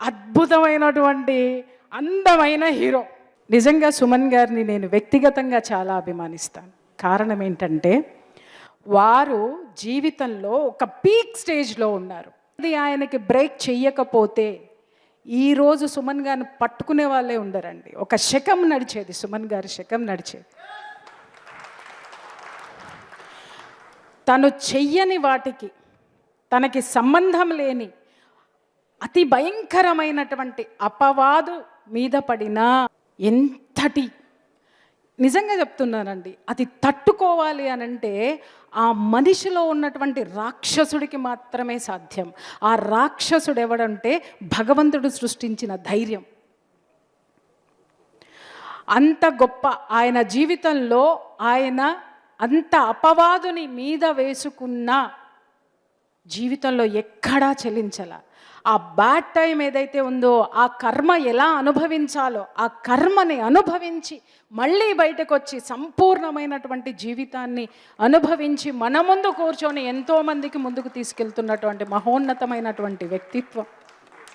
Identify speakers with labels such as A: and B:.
A: అద్భుతమైనటువంటి అందమైన హీరో. నిజంగా సుమన్ గారిని నేను వ్యక్తిగతంగా చాలా అభిమానిస్తాను. కారణం ఏంటంటే వారు జీవితంలో ఒక పీక్ స్టేజ్లో ఉన్నారు. ఇది ఆయనకి బ్రేక్ చెయ్యకపోతే ఈరోజు సుమన్ గారిని పట్టుకునే వాళ్ళే ఉండరండి. ఒక శకం నడిచేది, సుమన్ గారి శకం నడిచేది. తను చెయ్యని వాటికి, తనకి సంబంధం లేని అతి భయంకరమైనటువంటి అపవాదు మీద పడినా ఎంతటి, నిజంగా చెప్తున్నానండి, అది తట్టుకోవాలి అనంటే ఆ మనిషిలో ఉన్నటువంటి రాక్షసుడికి మాత్రమే సాధ్యం. ఆ రాక్షసుడు ఎవడంటే భగవంతుడు సృష్టించిన ధైర్యం. అంత గొప్ప ఆయన జీవితంలో ఆయన అంత అపవాదుని మీద వేసుకున్న జీవితంలో ఎక్కడా చెల్లించాల. ఆ బ్యాడ్ టైం ఏదైతే ఉందో ఆ కర్మ ఎలా అనుభవించాలో ఆ కర్మని అనుభవించి మళ్ళీ బయటకు వచ్చి సంపూర్ణమైనటువంటి జీవితాన్ని అనుభవించి మన ముందు కూర్చొని ఎంతోమందికి ముందుకు తీసుకెళ్తున్నటువంటి మహోన్నతమైనటువంటి వ్యక్తిత్వం.